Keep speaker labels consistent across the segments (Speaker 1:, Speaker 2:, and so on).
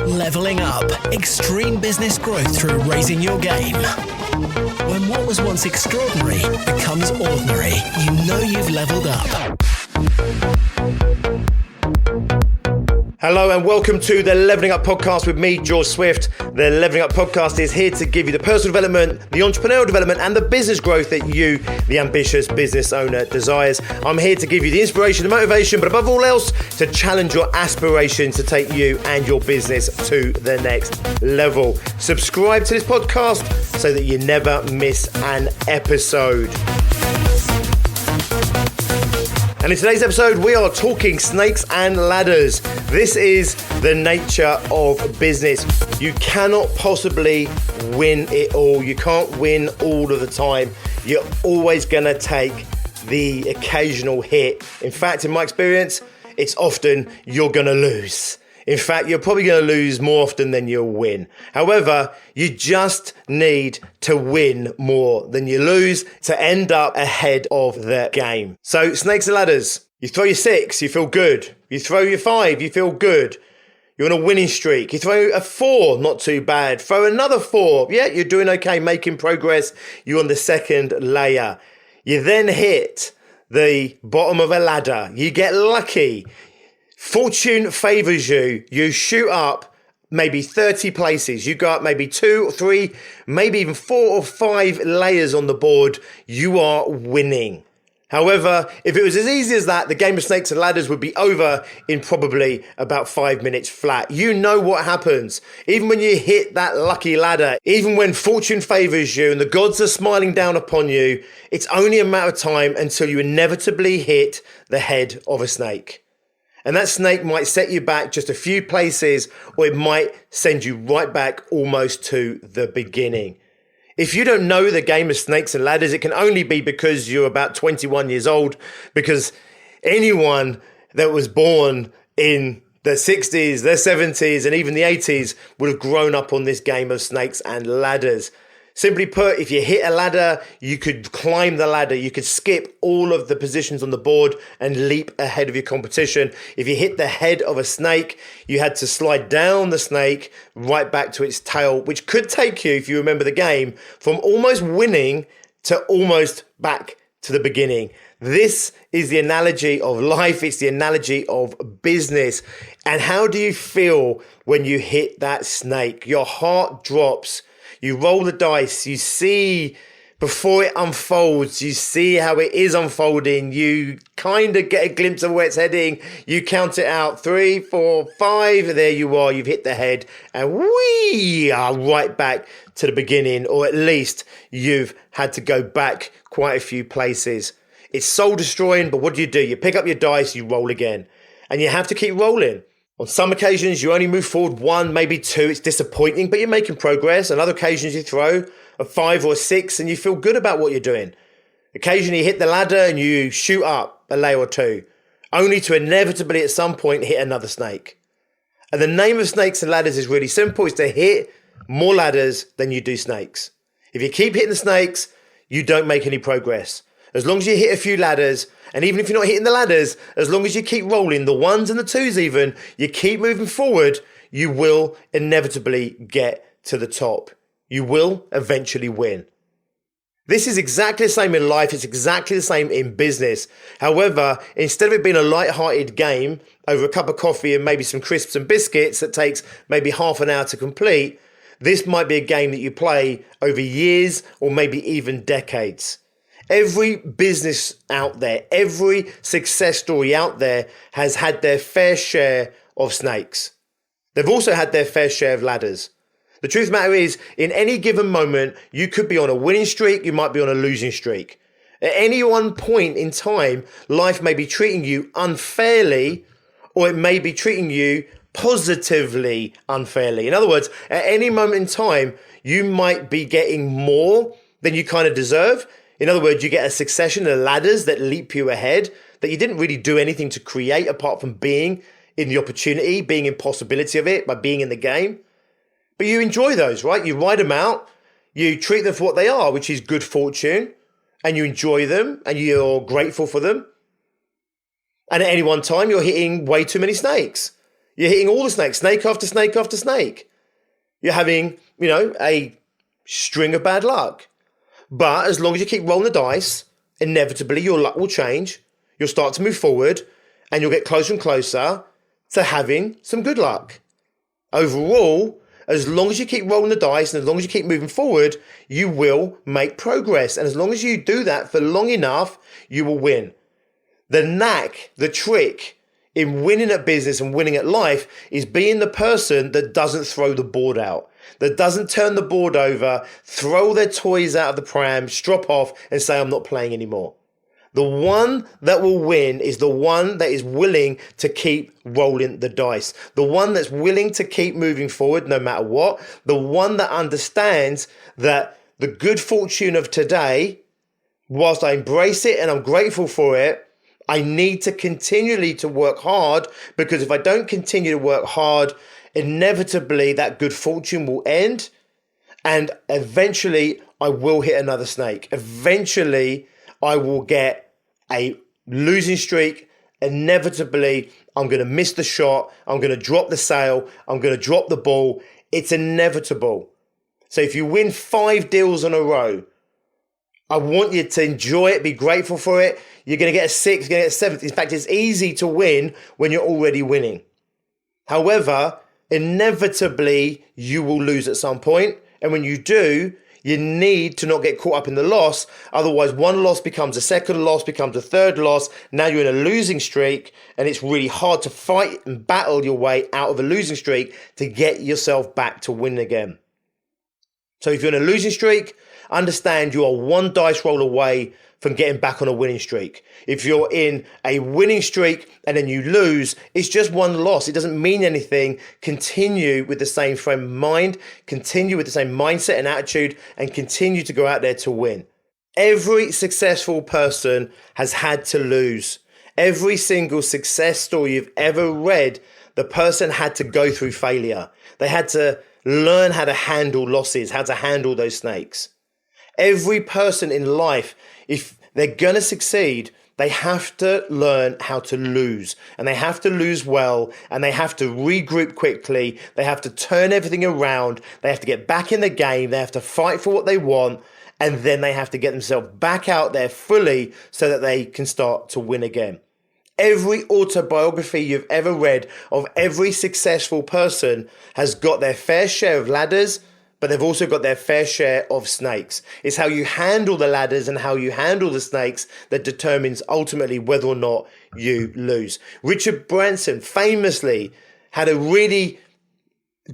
Speaker 1: Leveling up. Extreme business growth through raising your game. When what was once extraordinary becomes ordinary, you know you've leveled up.
Speaker 2: Hello and welcome to the Leveling Up Podcast with me, George Swift. The Leveling Up Podcast is here to give you the personal development, the entrepreneurial development and the business growth that you, the ambitious business owner, desires. I'm here to give you the inspiration, the motivation, but above all else, to challenge your aspirations to take you and your business to the next level. Subscribe to this podcast so that you never miss an episode. And in today's episode, we are talking snakes and ladders. This is the nature of business. You cannot possibly win it all. You can't win all of the time. You're always going to take the occasional hit. In fact, in my experience, it's often you're going to lose. In fact, you're probably going to lose more often than you'll win. However, you just need to win more than you lose to end up ahead of the game. So snakes and ladders, you throw your 6, you feel good. You throw your 5, you feel good. You're on a winning streak. You throw a 4, not too bad. Throw another 4. Yeah, you're doing okay, making progress. You're on the second layer. You then hit the bottom of a ladder. You get lucky. Fortune favors you. You shoot up maybe 30 places. You go up maybe 2 or 3, maybe even 4 or 5 layers on the board. You are winning. However, if it was as easy as that, the game of snakes and ladders would be over in probably about 5 minutes flat. You know what happens. Even when you hit that lucky ladder, even when fortune favors you and the gods are smiling down upon you, it's only a matter of time until you inevitably hit the head of a snake. And that snake might set you back just a few places, or it might send you right back almost to the beginning. If you don't know the game of snakes and ladders, it can only be because you're about 21 years old, because anyone that was born in the 60s, the 70s, and even the 80s would have grown up on this game of snakes and ladders. Simply put, if you hit a ladder, you could climb the ladder. You could skip all of the positions on the board and leap ahead of your competition. If you hit the head of a snake, you had to slide down the snake right back to its tail, which could take you, if you remember the game, from almost winning to almost back to the beginning. This is the analogy of life. It's the analogy of business. And how do you feel when you hit that snake? Your heart drops. You roll the dice, you see before it unfolds, you see how it is unfolding, you kind of get a glimpse of where it's heading, you count it out, 3, 4, 5, there you are, you've hit the head, and we are right back to the beginning, or at least you've had to go back quite a few places. It's soul destroying, but what do? You pick up your dice, you roll again, and you have to keep rolling. On some occasions, you only move forward 1, maybe 2. It's disappointing, but you're making progress. On other occasions, you throw a 5 or a 6 and you feel good about what you're doing. Occasionally, you hit the ladder and you shoot up a layer or 2, only to inevitably at some point hit another snake. And the name of snakes and ladders is really simple. It's to hit more ladders than you do snakes. If you keep hitting the snakes, you don't make any progress. As long as you hit a few ladders, and even if you're not hitting the ladders, as long as you keep rolling, the 1s and the 2s even, you keep moving forward, you will inevitably get to the top. You will eventually win. This is exactly the same in life. It's exactly the same in business. However, instead of it being a light-hearted game over a cup of coffee and maybe some crisps and biscuits that takes maybe half an hour to complete, this might be a game that you play over years or maybe even decades. Every business out there, every success story out there has had their fair share of snakes. They've also had their fair share of ladders. The truth of the matter is, in any given moment, you could be on a winning streak, you might be on a losing streak. At any one point in time, life may be treating you unfairly, or it may be treating you positively unfairly. In other words, at any moment in time, you might be getting more than you kind of deserve. In other words, you get a succession of ladders that leap you ahead that you didn't really do anything to create apart from being in the opportunity, being in possibility of it by being in the game. But you enjoy those, right? You ride them out, you treat them for what they are, which is good fortune, and you enjoy them and you're grateful for them. And at any one time, you're hitting way too many snakes. You're hitting all the snakes, snake after snake after snake. You're having, a string of bad luck. But as long as you keep rolling the dice, inevitably your luck will change. You'll start to move forward and you'll get closer and closer to having some good luck. Overall, as long as you keep rolling the dice and as long as you keep moving forward, you will make progress. And as long as you do that for long enough, you will win. The knack, the trick in winning at business and winning at life is being the person that doesn't throw the board out, that doesn't turn the board over, throw their toys out of the pram, strop off and say, I'm not playing anymore. The one that will win is the one that is willing to keep rolling the dice. The one that's willing to keep moving forward no matter what. The one that understands that the good fortune of today, whilst I embrace it and I'm grateful for it, I need to continually to work hard, because if I don't continue to work hard, inevitably that good fortune will end and eventually I will hit another snake. Eventually I will get a losing streak. Inevitably I'm going to miss the shot. I'm going to drop the sail. I'm going to drop the ball. It's inevitable. So if you win 5 deals in a row, I want you to enjoy it, be grateful for it. You're going to get a 6, you're going to get a 7th. In fact, it's easy to win when you're already winning. However, inevitably, you will lose at some point. And when you do, you need to not get caught up in the loss. Otherwise, one loss becomes a second loss, becomes a third loss. Now you're in a losing streak, and it's really hard to fight and battle your way out of a losing streak to get yourself back to win again. So if you're in a losing streak, understand you are one dice roll away from getting back on a winning streak. If you're in a winning streak and then you lose, it's just one loss. It doesn't mean anything. Continue with the same frame of mind, continue with the same mindset and attitude, and continue to go out there to win. Every successful person has had to lose. Every single success story you've ever read, the person had to go through failure. They had to learn how to handle losses, how to handle those snakes. Every person in life, if they're going to succeed, they have to learn how to lose, and they have to lose well, and they have to regroup quickly. They have to turn everything around. They have to get back in the game. They have to fight for what they want, and then they have to get themselves back out there fully so that they can start to win again. Every autobiography you've ever read of every successful person has got their fair share of ladders, but they've also got their fair share of snakes. It's how you handle the ladders and how you handle the snakes that determines ultimately whether or not you lose. Richard Branson famously had a really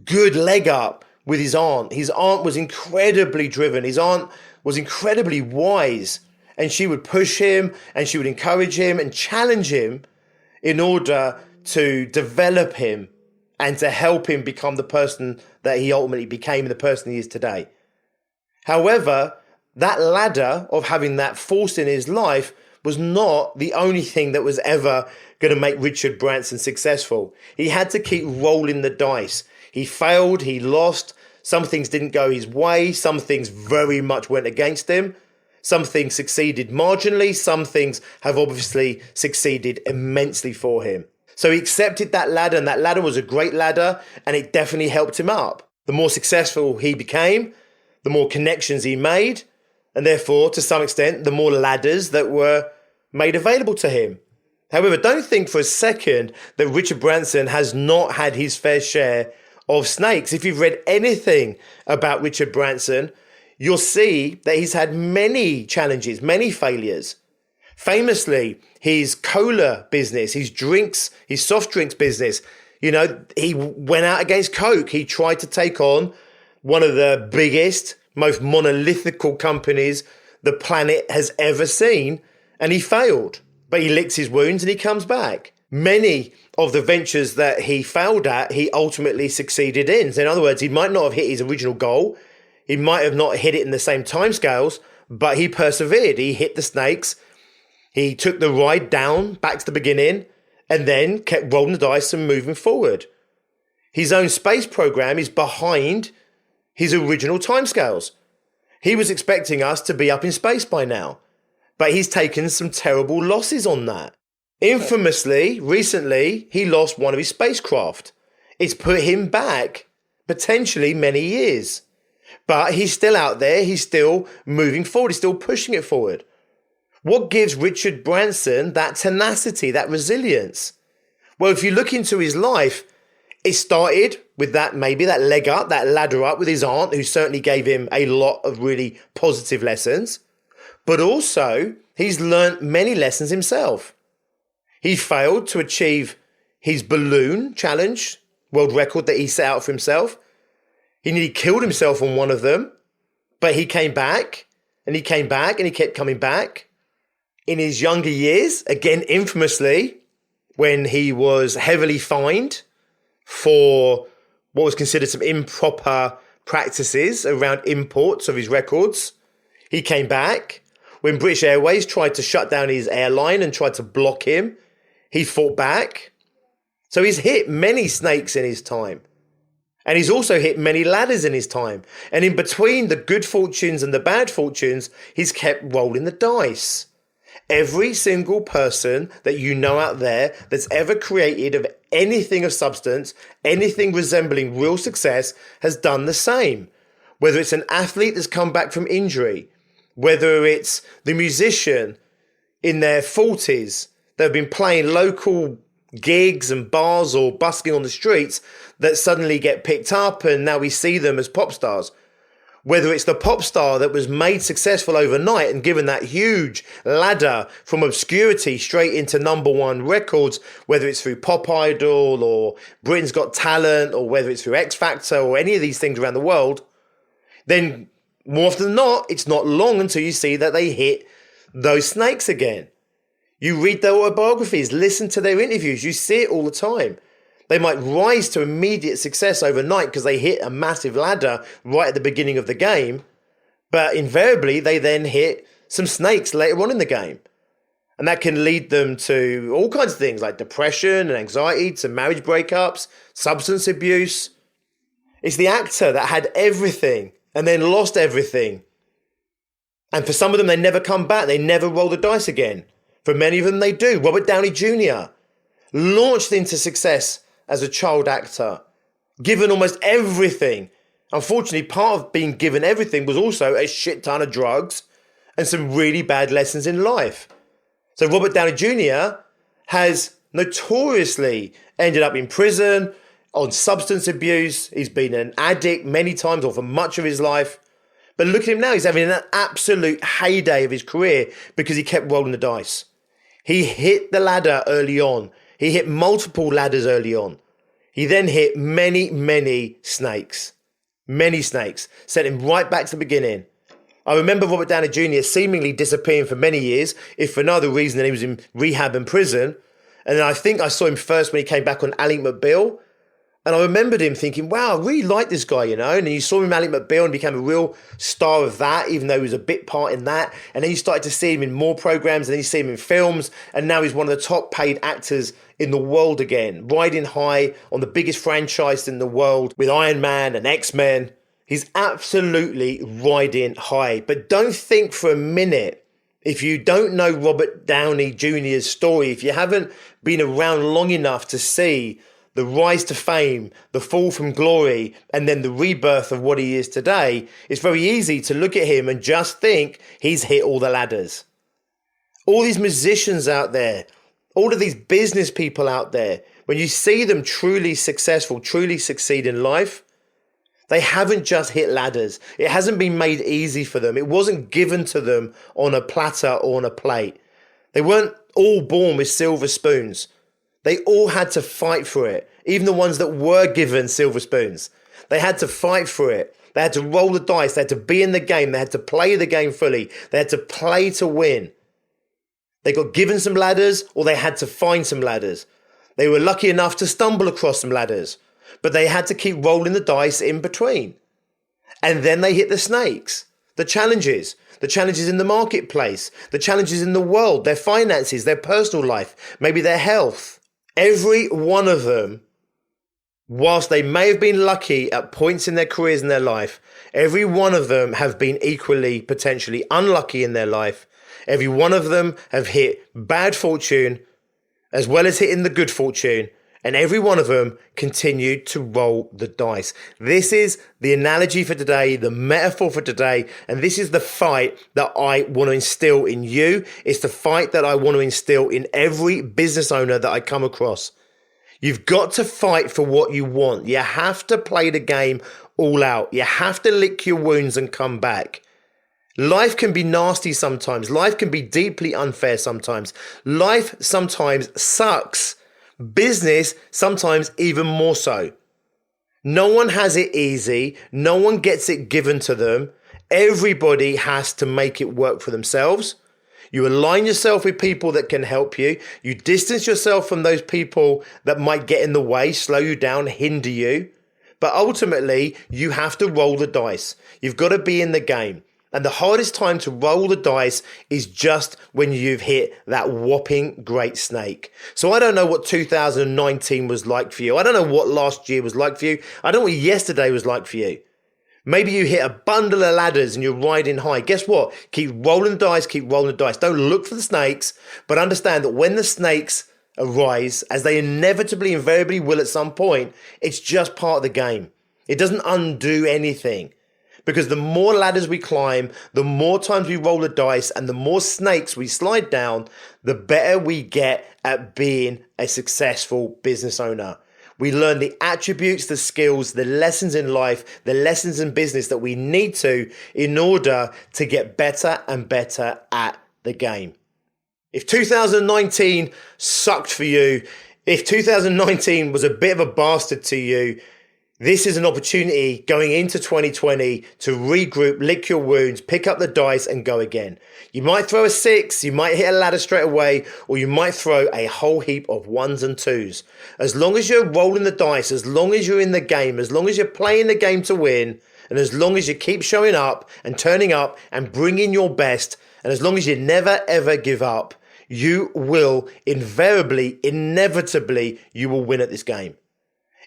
Speaker 2: good leg up with his aunt. His aunt was incredibly driven. His aunt was incredibly wise, and she would push him and she would encourage him and challenge him in order to develop him and to help him become the person that he ultimately became and the person he is today. However, that ladder of having that force in his life was not the only thing that was ever going to make Richard Branson successful. He had to keep rolling the dice. He failed, he lost. Some things didn't go his way. Some things very much went against him. Some things succeeded marginally. Some things have obviously succeeded immensely for him. So he accepted that ladder, and that ladder was a great ladder, and it definitely helped him up. The more successful he became, the more connections he made, and therefore, to some extent, the more ladders that were made available to him. However, don't think for a second that Richard Branson has not had his fair share of snakes. If you've read anything about Richard Branson, you'll see that he's had many challenges, many failures. Famously, his cola business, his drinks, his soft drinks business, he went out against Coke. He tried to take on one of the biggest, most monolithical companies the planet has ever seen, and he failed. But he licks his wounds and he comes back. Many of the ventures that he failed at, he ultimately succeeded in. So in other words, he might not have hit his original goal. He might have not hit it in the same timescales, but he persevered. He hit the snakes. He took the ride down back to the beginning and then kept rolling the dice and moving forward. His own space program is behind his original timescales. He was expecting us to be up in space by now, but he's taken some terrible losses on that. Infamously, recently, he lost one of his spacecraft. It's put him back potentially many years. But he's still out there. He's still moving forward. He's still pushing it forward. What gives Richard Branson that tenacity, that resilience? Well, if you look into his life, it started with that leg up, that ladder up with his aunt, who certainly gave him a lot of really positive lessons. But also, he's learnt many lessons himself. He failed to achieve his balloon challenge, world record that he set out for himself. He nearly killed himself on one of them, but he came back and he came back and he kept coming back. In his younger years, again, infamously, when he was heavily fined for what was considered some improper practices around imports of his records, he came back. When British Airways tried to shut down his airline and tried to block him, he fought back. So he's hit many snakes in his time. And he's also hit many ladders in his time. And in between the good fortunes and the bad fortunes, he's kept rolling the dice. Every single person that you know out there that's ever created of anything of substance, anything resembling real success, has done the same. Whether it's an athlete that's come back from injury, whether it's the musician in their 40s that have been playing local gigs and bars or busking on the streets that suddenly get picked up and now we see them as pop stars. Whether it's the pop star that was made successful overnight and given that huge ladder from obscurity straight into number one records, whether it's through Pop Idol or Britain's Got Talent or whether it's through X Factor or any of these things around the world, then more often than not, it's not long until you see that they hit those snakes again. You read their autobiographies, listen to their interviews, you see it all the time. They might rise to immediate success overnight because they hit a massive ladder right at the beginning of the game, but invariably they then hit some snakes later on in the game. And that can lead them to all kinds of things like depression and anxiety, to marriage breakups, substance abuse. It's the actor that had everything and then lost everything. And for some of them, they never come back. They never roll the dice again. For many of them, they do. Robert Downey Jr. launched into success as a child actor, given almost everything. Unfortunately, part of being given everything was also a shit ton of drugs and some really bad lessons in life. So Robert Downey Jr. has notoriously ended up in prison on substance abuse. He's been an addict many times or for much of his life. But look at him now. He's having an absolute heyday of his career because he kept rolling the dice. He hit the ladder early on. He hit multiple ladders early on. He then hit many, many snakes. Many snakes. Sent him right back to the beginning. I remember Robert Downey Jr. seemingly disappearing for many years, if for no other reason than he was in rehab and prison. And then I think I saw him first when he came back on Ally McBeal. And I remembered him thinking, wow, I really like this guy, you know. And then you saw him Ally McBeal and became a real star of that, even though he was a bit part in that. And then you started to see him in more programs, and then you see him in films. And now he's one of the top paid actors in the world again, riding high on the biggest franchise in the world with Iron Man and X-Men. He's absolutely riding high. But don't think for a minute, if you don't know Robert Downey Jr.'s story, if you haven't been around long enough to see the rise to fame, the fall from glory, and then the rebirth of what he is today, it's very easy to look at him and just think he's hit all the ladders. All these musicians out there, all of these business people out there, when you see them truly successful, truly succeed in life, they haven't just hit ladders. It hasn't been made easy for them. It wasn't given to them on a platter or on a plate. They weren't all born with silver spoons. They all had to fight for it. Even the ones that were given silver spoons. They had to fight for it. They had to roll the dice. They had to be in the game. They had to play the game fully. They had to play to win. They got given some ladders, or they had to find some ladders. They were lucky enough to stumble across some ladders, but they had to keep rolling the dice in between. And then they hit the snakes, the challenges in the marketplace, the challenges in the world, their finances, their personal life, maybe their health. Every one of them, whilst they may have been lucky at points in their careers in their life, every one of them have been equally potentially unlucky in their life. Every one of them have hit bad fortune, as well as hitting the good fortune, and every one of them continued to roll the dice. This is the analogy for today, the metaphor for today, and this is the fight that I want to instill in you. It's the fight that I want to instill in every business owner that I come across. You've got to fight for what you want. You have to play the game all out. You have to lick your wounds and come back. Life can be nasty sometimes. Life can be deeply unfair sometimes. Life sometimes sucks. Business sometimes even more so. No one has it easy. No one gets it given to them. Everybody has to make it work for themselves. You align yourself with people that can help you. You distance yourself from those people that might get in the way, slow you down, hinder you. But ultimately, you have to roll the dice. You've got to be in the game. And the hardest time to roll the dice is just when you've hit that whopping great snake. So I don't know what 2019 was like for you. I don't know what last year was like for you. I don't know what yesterday was like for you. Maybe you hit a bundle of ladders and you're riding high. Guess what? Keep rolling the dice, keep rolling the dice. Don't look for the snakes, but understand that when the snakes arise, as they invariably will at some point, it's just part of the game. It doesn't undo anything. Because the more ladders we climb, the more times we roll the dice, and the more snakes we slide down, the better we get at being a successful business owner. We learn the attributes, the skills, the lessons in life, the lessons in business that we need to in order to get better and better at the game. If 2019 sucked for you, if 2019 was a bit of a bastard to you, this is an opportunity going into 2020 to regroup, lick your wounds, pick up the dice and go again. You might throw a 6, you might hit a ladder straight away, or you might throw a whole heap of 1s and 2s. As long as you're rolling the dice, as long as you're in the game, as long as you're playing the game to win, and as long as you keep showing up and turning up and bringing your best, and as long as you never ever give up, you will inevitably, you will win at this game.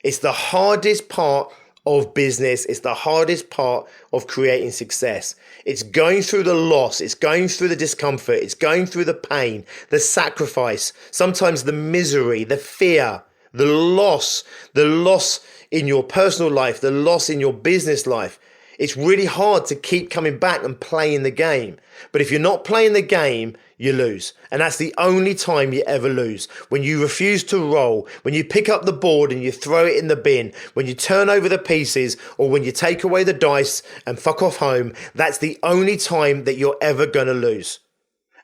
Speaker 2: It's the hardest part of business. It's the hardest part of creating success. It's going through the loss. It's going through the discomfort. It's going through the pain, the sacrifice, sometimes the misery, the fear, the loss in your personal life, the loss in your business life. It's really hard to keep coming back and playing the game. But if you're not playing the game, you lose. And that's the only time you ever lose. When you refuse to roll, when you pick up the board and you throw it in the bin, when you turn over the pieces, or when you take away the dice and fuck off home, that's the only time that you're ever going to lose.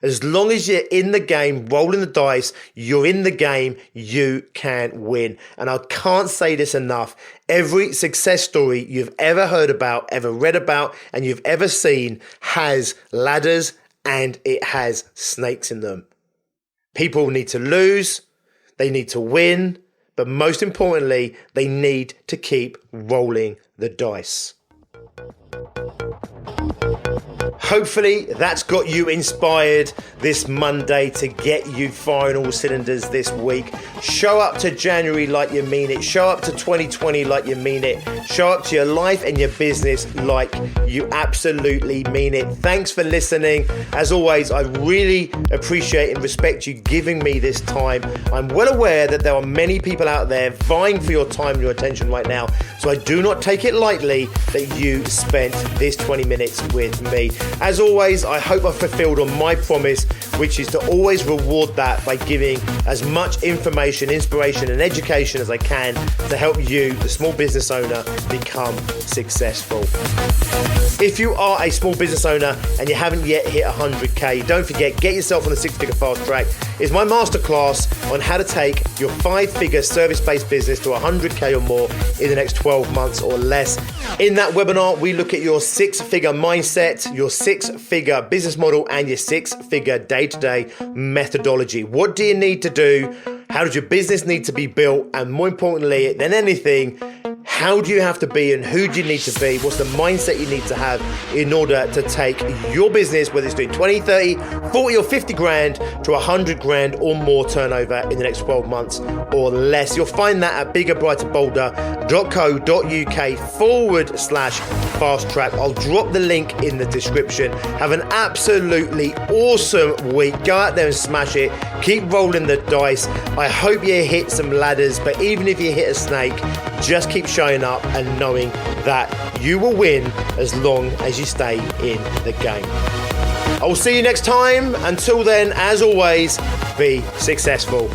Speaker 2: As long as you're in the game, rolling the dice, you're in the game, you can win. And I can't say this enough. Every success story you've ever heard about, ever read about, and you've ever seen has ladders and it has snakes in them. People need to lose, they need to win, but most importantly, they need to keep rolling the dice. Hopefully that's got you inspired this Monday to get you firing all cylinders this week. Show up to January like you mean it. Show up to 2020 like you mean it. Show up to your life and your business like you absolutely mean it. Thanks for listening. As always, I really appreciate and respect you giving me this time. I'm well aware that there are many people out there vying for your time and your attention right now. So I do not take it lightly that you spent this 20 minutes with me. As always, I hope I've fulfilled on my promise, which is to always reward that by giving as much information, inspiration, and education as I can to help you, the small business owner, become successful. If you are a small business owner and you haven't yet hit 100K, don't forget, get yourself on the 6-figure fast track. It's my masterclass on how to take your 5-figure service-based business to 100K or more in the next 12 months or less. In that webinar, we look at your 6-figure mindset, your 6-figure business model, and your 6-figure day-to-day methodology. What do you need to do? How does your business need to be built? And more importantly than anything, how do you have to be and who do you need to be? What's the mindset you need to have in order to take your business, whether it's doing 20, 30, 40 or 50 grand to 100 grand or more turnover in the next 12 months or less. You'll find that at biggerbrighterbolder.co.uk/fast track. I'll drop the link in the description. Have an absolutely awesome week. Go out there and smash it. Keep rolling the dice. I hope you hit some ladders, but even if you hit a snake, just keep showing up and knowing that you will win as long as you stay in the game. I will see you next time. Until then, as always, be successful.